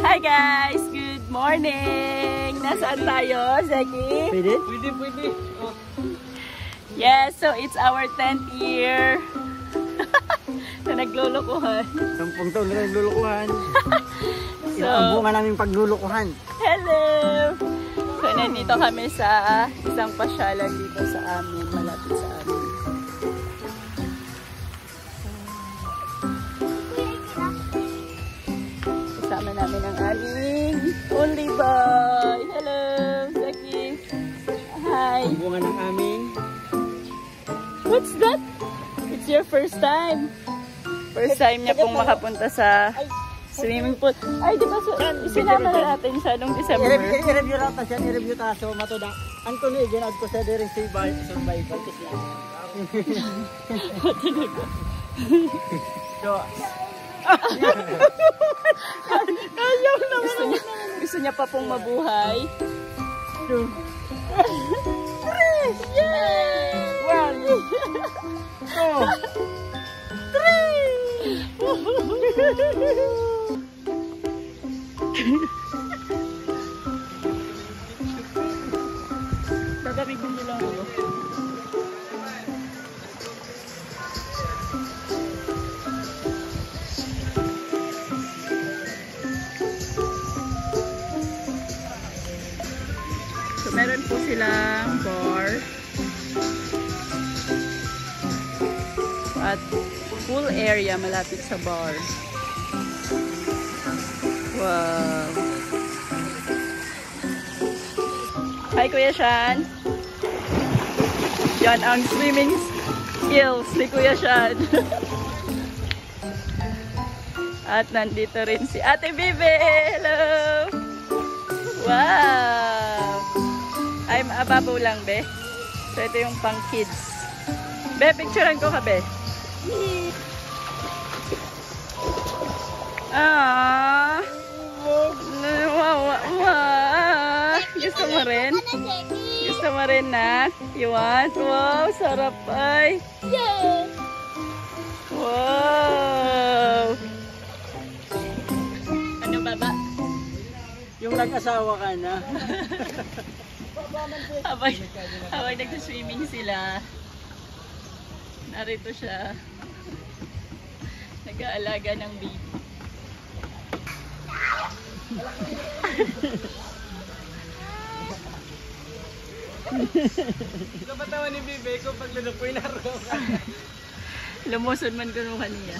Hi guys! Good morning! Nasaan tayo, Zeki? Pwede? Pwede. Oh. Yes, so it's our 10th year na naglulukuhan. 10 taon na naglulukuhan. So, ang bunga namin paglulukuhan. Hello! So, nandito kami sa isang pasyalan dito sa amin, malapit sa amin. Kasama namin ang aming only boy. Hello, Zeki. Hi. Ang bunga ng aming... What's that? It's your first time. First time niya pong makapunta sa swimming pool. Ay, di ba sinama na natin siya nung December? I-review rata siya, i-review ta. So, matoda. Ang tuloy, ginag ko siya din survival. So, ayaw naman. Gusto niya pa pong mabuhay. Yay! One! Two! Three! Dadamigin niyo lang ako. So, meron po silang bar at pool area malapit sa bar. Wow! Hi, Kuya Shan! Yan ang swimming skills ni Kuya Shan. At nandito rin si Ate Bibe! Hello! Wow! Ay, maababaw lang, be. So, ito yung pang kids. Be, picturean ko ka, be. Ah! Wow! Gusto mo rin? Gusto mo rin na? You want? Wow! Sarap ay! Wow! Ano, baba? Yung nag-asawa ka na. habang nag-swimming sila, narito siya. Nag-aalaga ng baby. Ito ba tawa ni Bibe ko pag lulupoy na ro? Lumusod man ko nung kaniya.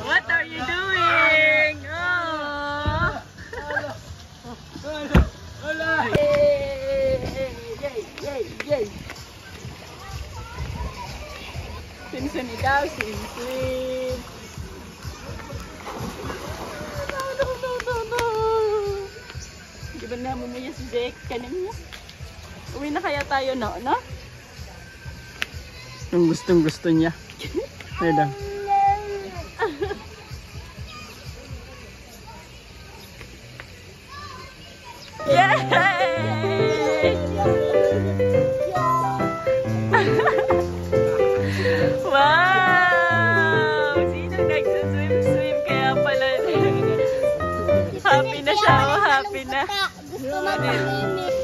What are you doing? Oh! Hola! Yay! Sinsun ikaw, sinsun. Di ba namumuya si Zek? Kanina? Uwi na kaya tayo, no? Yung gustong-gusto niya. Ayan. Yay! Wow! Sino nagsuswim-swim? Kaya pala happy na siya. Oh, happy na. Gusto mag-swimming.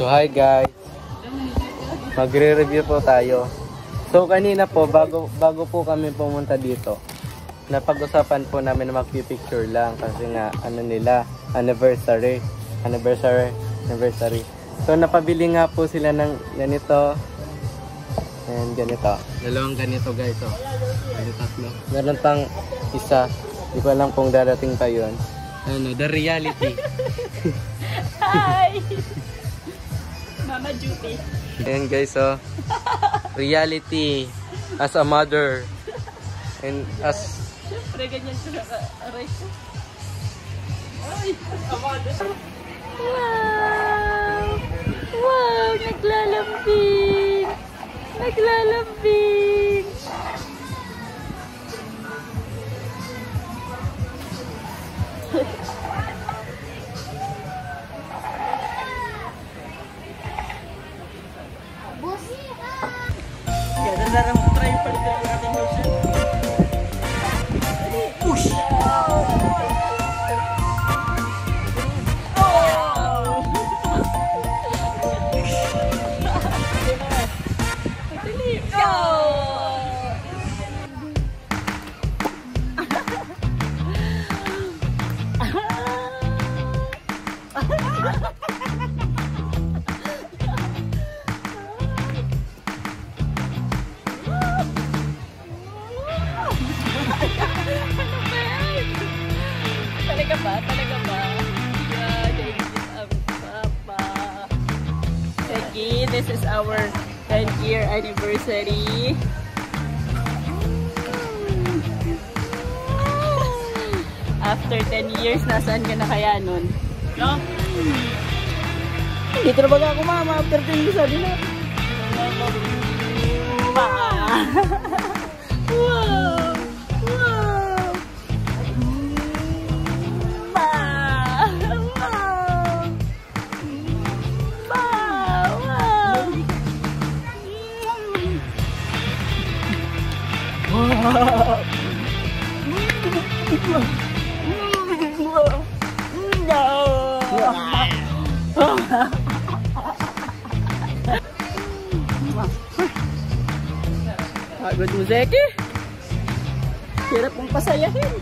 So hi guys, magre-review po tayo. So kanina po, bago po kami pumunta dito, napag-usapan po namin na mag-picture lang kasi nga ano nila, anniversary. So napabili nga po sila ng ganito and ganito. Dalawang ganito guys, oh. Tatlo. Meron pang isa, di ko alam kung darating pa yun. Ano, the reality. Hi! Mama Judy. Ayan guys, oh. Reality as a mother and as... Siyempre, ganyan siya naka-aray ko. Ay! Wow! Wow! naglalambing! Naglalambing! Yan, nalarang try pa rin ang ating lotion. Push! Talaga ba? Talaga ba? Yeah, this is ang papa. Okay, this is our 10th-year anniversary. After 10 years, nasaan ka na kaya nun? No? Dito na baga ako mama after 10 years sabi na. Wow! Wow! Pagod mo, Zeki. Hirap mong pasayahin.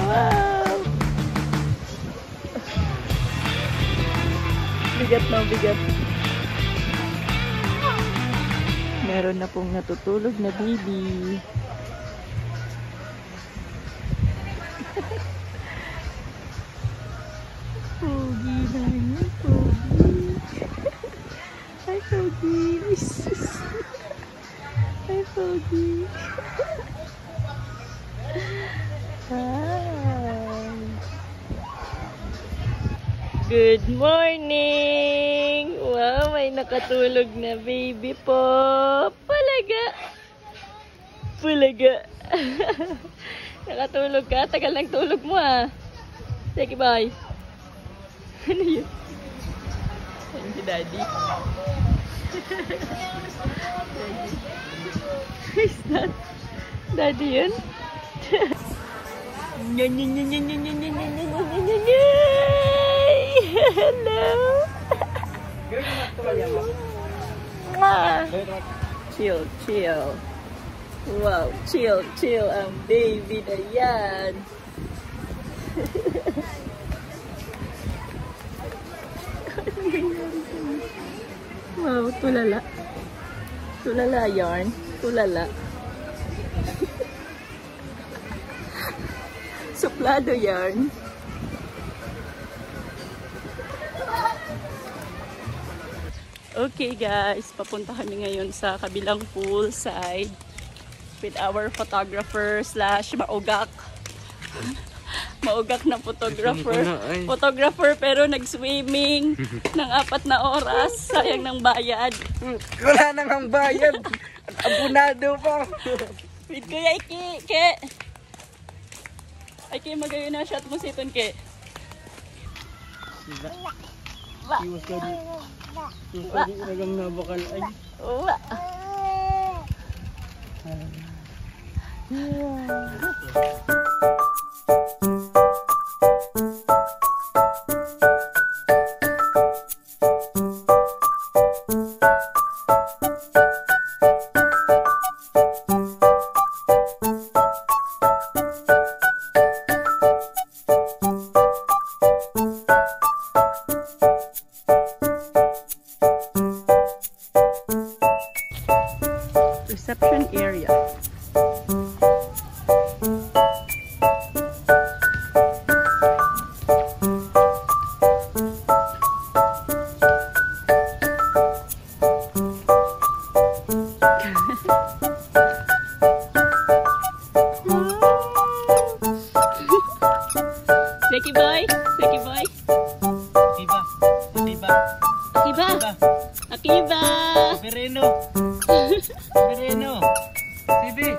Wow! Bigat na bigat. Meron na pong natutulog na baby. Pogi na yun, Pogi. Hi, Pogi. Hi, Pogi. Hi. Good morning! Wow, may nakatulog na baby po. Palaga! Palaga! Nakatulog ka? Tagal ng tulog mo ah. Sige, bye. Ano yun? Thank you, Daddy. Is that Daddy yun? Hello! Chill, chill. Wow, chill, chill ang baby na yan. Wow, tulala. Tulala yarn. Tulala. Suplado yarn. Okay guys, papunta kami ngayon sa kabilang poolside with our photographer slash maugak. Maugak na photographer. Photographer pero nag-swimming ng 4 na oras. Sayang ng bayad. Wala nang ang bayad. Abunado pa. With Kuya Iki, Ke. Ay, Ke, magayon na shot mo siton, Ke. Ragang na bakal ay. Uwa. Reception area. Kiba! Pereno. Pereno. Sibi.